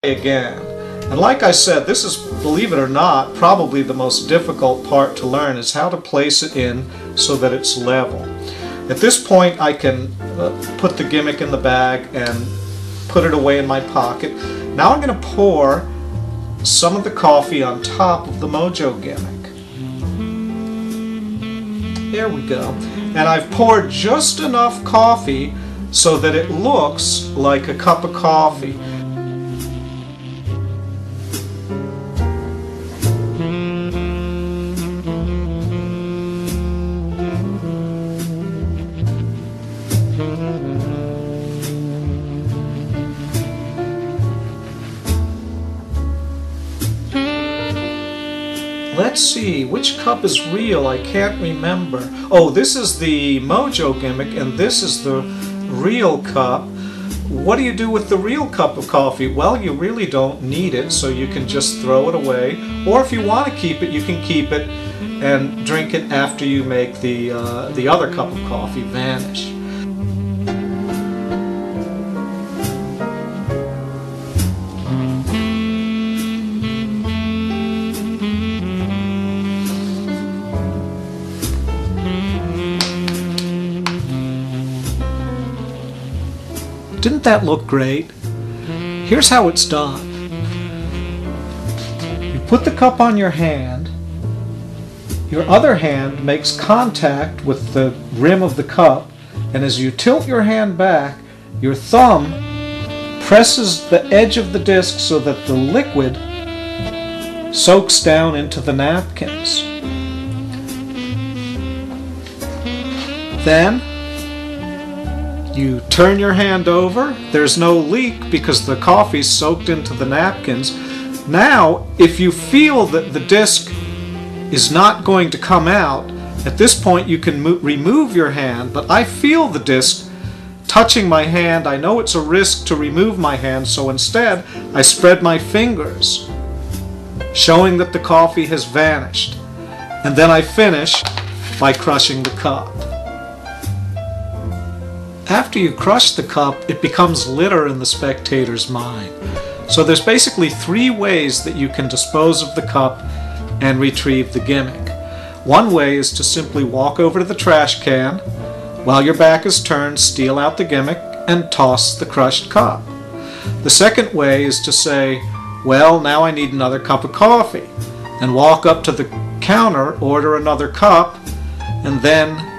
again. And like I said, this is, believe it or not, probably the most difficult part to learn, is how to place it in so that it's level. At this point I can put the gimmick in the bag and put it away in my pocket. Now I'm going to pour some of the coffee on top of the Mojo gimmick. There we go. And I've poured just enough coffee so that it looks like a cup of coffee. Let's see, which cup is real? I can't remember. Oh, this is the Mojo gimmick and this is the real cup. What do you do with the real cup of coffee? Well, you really don't need it, so you can just throw it away. Or if you want to keep it, you can keep it and drink it after you make the other cup of coffee vanish. Didn't that look great? Here's how it's done. You put the cup on your hand, your other hand makes contact with the rim of the cup, and as you tilt your hand back, your thumb presses the edge of the disc so that the liquid soaks down into the napkins. Then you turn your hand over. There's no leak because the coffee's soaked into the napkins. Now, if you feel that the disc is not going to come out, at this point you can remove your hand, but I feel the disc touching my hand. I know it's a risk to remove my hand, so instead I spread my fingers, showing that the coffee has vanished. And then I finish by crushing the cup. After you crush the cup, it becomes litter in the spectator's mind. So there's basically three ways that you can dispose of the cup and retrieve the gimmick. One way is to simply walk over to the trash can, while your back is turned, steal out the gimmick, and toss the crushed cup. The second way is to say, well, now I need another cup of coffee, and walk up to the counter, order another cup, and then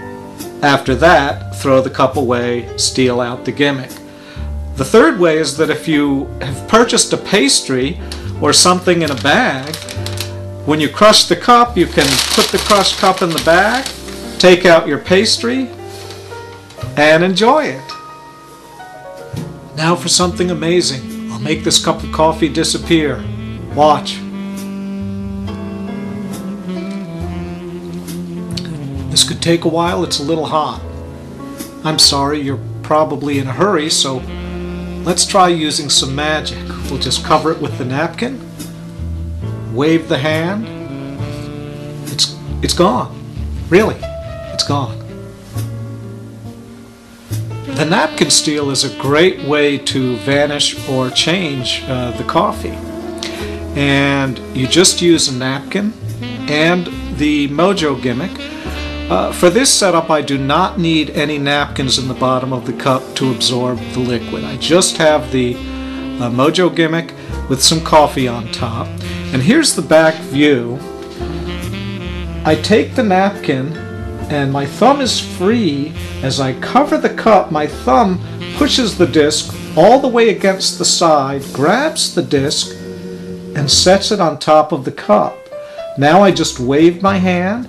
after that, throw the cup away, steal out the gimmick. The third way is that if you have purchased a pastry or something in a bag, when you crush the cup, you can put the crushed cup in the bag, take out your pastry, and enjoy it. Now for something amazing. I'll make this cup of coffee disappear. Watch. This could take a while, it's a little hot. I'm sorry, you're probably in a hurry, so let's try using some magic. We'll just cover it with the napkin, wave the hand. It's gone. Really, it's gone. The napkin steal is a great way to vanish or change the coffee. And you just use a napkin and the Mojo gimmick. For this setup, I do not need any napkins in the bottom of the cup to absorb the liquid. I just have the Mojo gimmick with some coffee on top. And here's the back view. I take the napkin and my thumb is free. As I cover the cup, my thumb pushes the disc all the way against the side, grabs the disc, and sets it on top of the cup. Now I just wave my hand,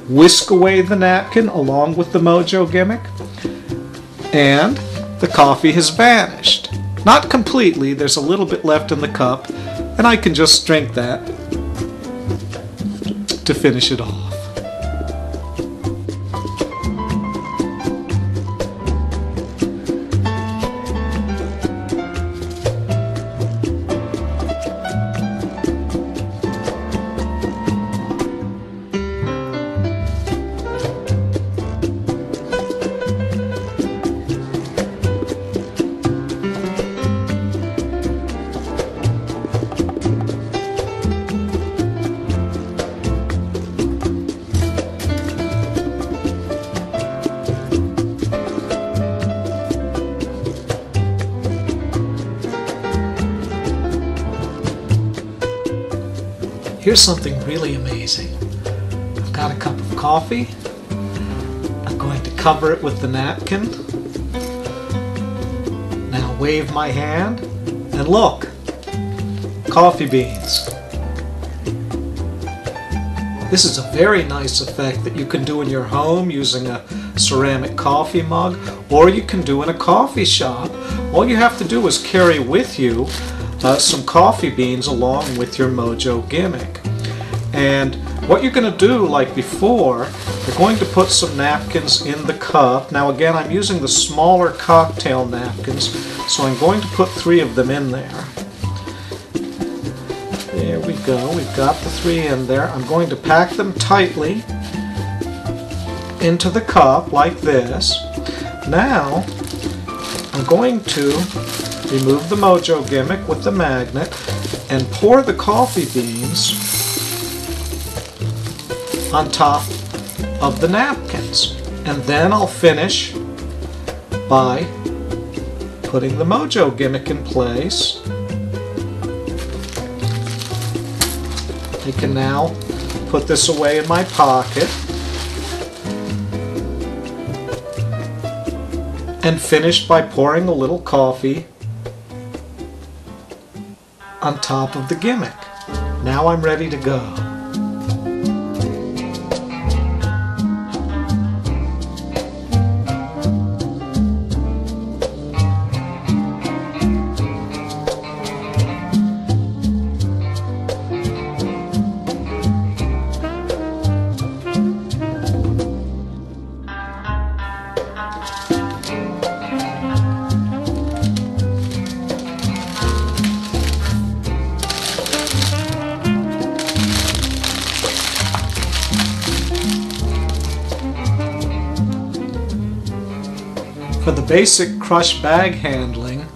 whisk away the napkin along with the Mojo gimmick, and the coffee has vanished. Not completely, there's a little bit left in the cup, and I can just drink that to finish it off. here's something really amazing. I've got a cup of coffee. I'm going to cover it with the napkin. Now wave my hand and look, coffee beans. This is a very nice effect that you can do in your home using a ceramic coffee mug, or you can do in a coffee shop. All you have to do is carry with you some coffee beans along with your Mojo gimmick. And what you're going to do, like before, you're going to put some napkins in the cup. Now again, I'm using the smaller cocktail napkins, so I'm going to put 3 of them in there. There we go, we've got the 3 in there. I'm going to pack them tightly into the cup like this. Now, I'm going to remove the Mojo gimmick with the magnet and pour the coffee beans on top of the napkins. And then I'll finish by putting the Mojo gimmick in place. I can now put this away in my pocket and finish by pouring a little coffee on top of the gimmick. Now I'm ready to go. For the basic crush bag handling,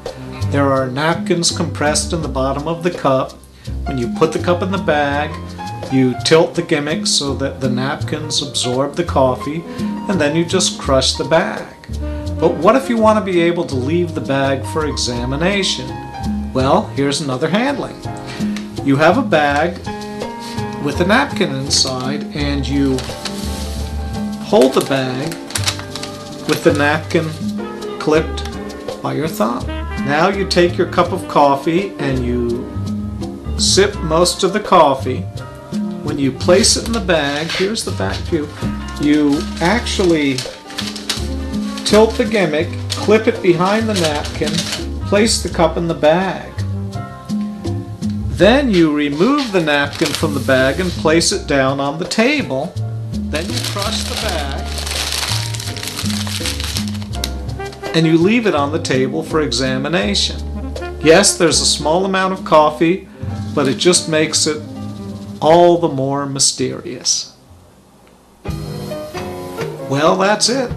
there are napkins compressed in the bottom of the cup. When you put the cup in the bag, you tilt the gimmick so that the napkins absorb the coffee, and then you just crush the bag. But what if you want to be able to leave the bag for examination? Well, here's another handling. You have a bag with a napkin inside, and you hold the bag with the napkin clipped by your thumb. Now you take your cup of coffee and you sip most of the coffee. When you place it in the bag, here's the back view, you actually tilt the gimmick, clip it behind the napkin, place the cup in the bag. Then you remove the napkin from the bag and place it down on the table. Then you crush the bag and you leave it on the table for examination. Yes, there's a small amount of coffee, but it just makes it all the more mysterious. Well, that's it.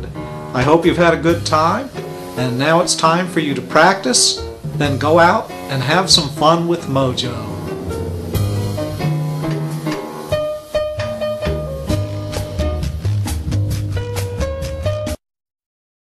I hope you've had a good time, and now it's time for you to practice, then go out and have some fun with Mojo.